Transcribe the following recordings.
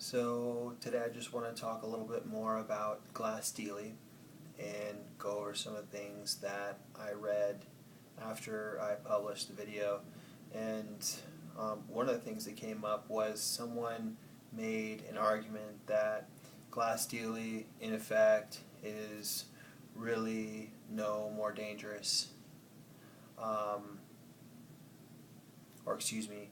So today I just want to talk a little bit more about Glass-Steagall and go over some of the things that I read after I published the video. And one of the things that came up was someone made an argument that Glass-Steagall in effect is really no more dangerous, or excuse me,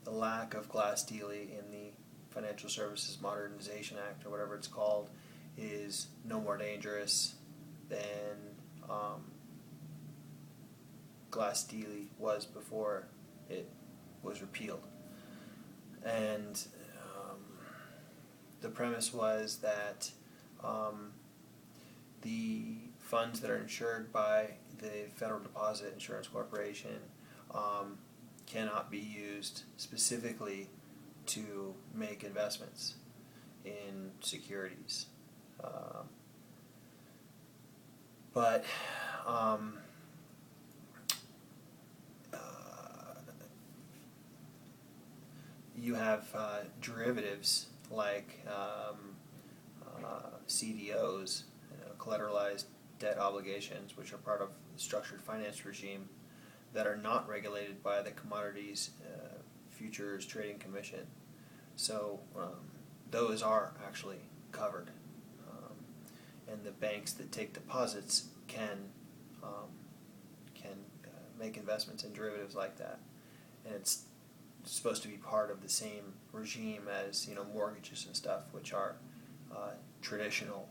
the lack of Glass-Steagall in the Financial Services Modernization Act, or whatever it's called, is no more dangerous than Glass-Steagall was before it was repealed. And the premise was that the funds that are insured by the Federal Deposit Insurance Corporation cannot be used specifically to make investments in securities. But you have derivatives like CDOs, collateralized debt obligations, which are part of the structured finance regime that are not regulated by the Commodities Futures Trading Commission. So those are actually covered, and the banks that take deposits can make investments in derivatives like that, and it's supposed to be part of the same regime as mortgages and stuff, which are traditional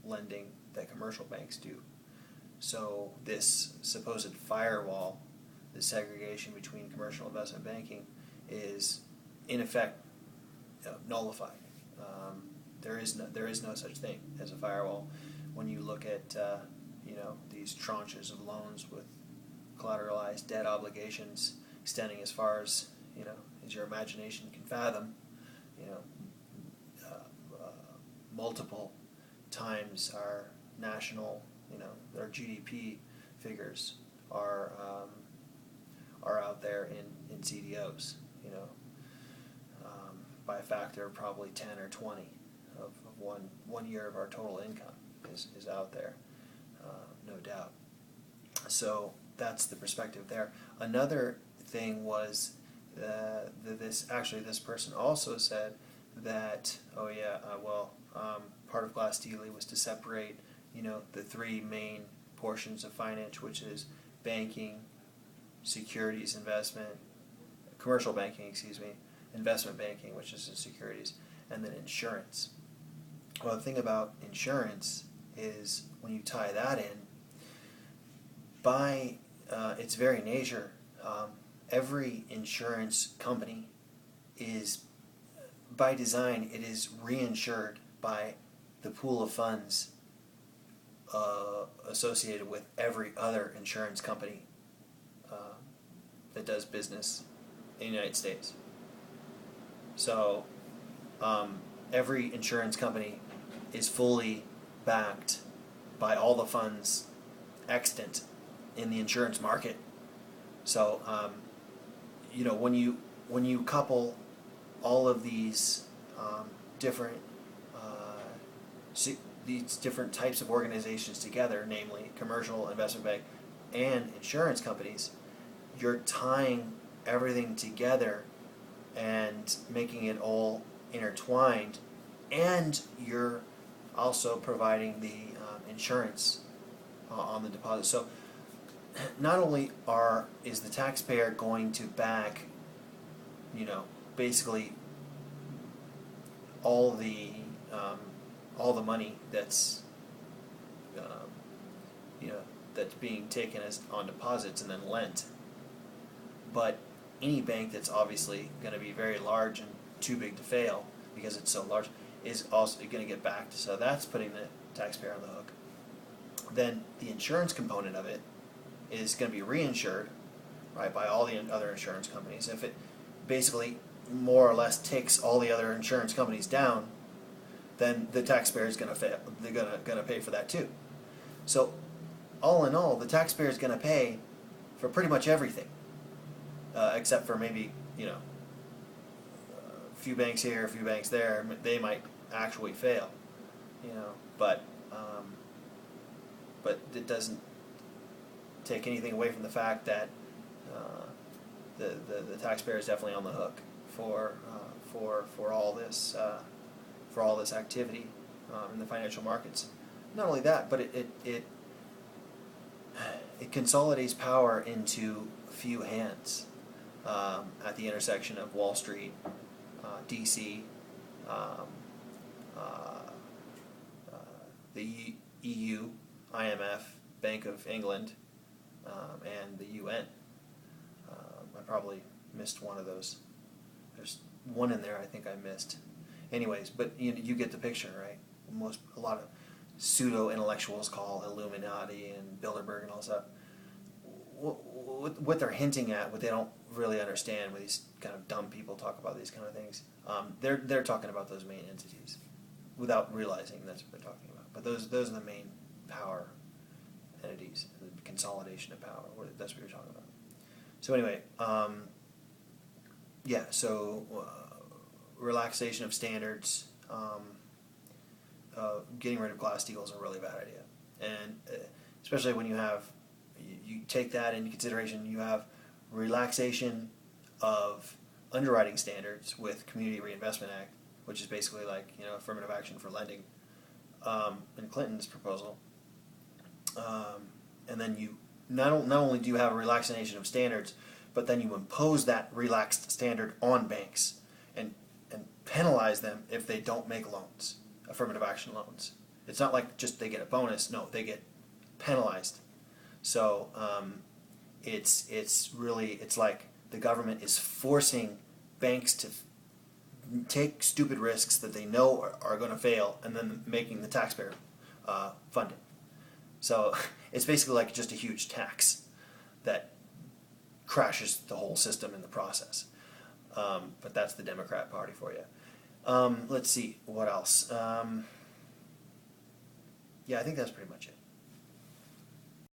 lending that commercial banks do. So this supposed firewall, the segregation between commercial investment banking, is in effect nullified. There is no such thing as a firewall. When you look at these tranches of loans with collateralized debt obligations extending as far as as your imagination can fathom, multiple times our national, our GDP figures are out there in CDOs, by a factor of probably 10 or 20 of one year of our total income is out there, no doubt. So that's the perspective there. Another thing was this person also said that part of Glass-Steagall was to separate the three main portions of finance, which is banking, securities investment, commercial banking, investment banking, which is in securities, and then insurance. Well, the thing about insurance is when you tie that in, by its very nature, every insurance company is, by design, it is reinsured by the pool of funds associated with every other insurance company that does business in the United States. So every insurance company is fully backed by all the funds extant in the insurance market. So when you couple all of these different types of organizations together, namely commercial, investment bank, and insurance companies, you're tying everything together and making it all intertwined, and you're also providing the insurance on the deposit. So not only is the taxpayer going to back basically all the money that's that's being taken as on deposits and then lent, but any bank that's obviously going to be very large and too big to fail because it's so large is also going to get backed. So that's putting the taxpayer on the hook. Then the insurance component of it is going to be reinsured, right, by all the other insurance companies. If it basically more or less takes all the other insurance companies down, then the taxpayer is going to fail. They're going to pay for that too. So all in all, the taxpayer is going to pay for pretty much everything, except for maybe few banks here, a few banks there, they might actually fail, but it doesn't take anything away from the fact that the taxpayer is definitely on the hook for all this activity in the financial markets. Not only that, but it consolidates power into a few hands at the intersection of Wall Street, DC, the EU, IMF, Bank of England, and the UN. I probably missed one of those. There's one in there I think I missed. Anyways, but you get the picture, right? A lot of pseudo-intellectuals call Illuminati and Bilderberg and all that stuff. What they're hinting at, what they don't really understand when these kind of dumb people talk about these kind of things, they're talking about those main entities without realizing that's what they're talking about. But those are the main power entities, the consolidation of power. That's what you're talking about. So anyway, relaxation of standards, getting rid of Glass-Steagall is a really bad idea, and especially when you take that into consideration, you have relaxation of underwriting standards with Community Reinvestment Act, which is basically like affirmative action for lending, in Clinton's proposal, and then you not only do you have a relaxation of standards, but then you impose that relaxed standard on banks and penalize them if they don't make loans, affirmative action loans. It's not like just they get a bonus. No, they get penalized. So it's like the government is forcing banks to take stupid risks that they know are going to fail, and then making the taxpayer fund it. So it's basically like just a huge tax that crashes the whole system in the process. But that's the Democrat Party for you. Let's see, what else? Yeah, I think that's pretty much it.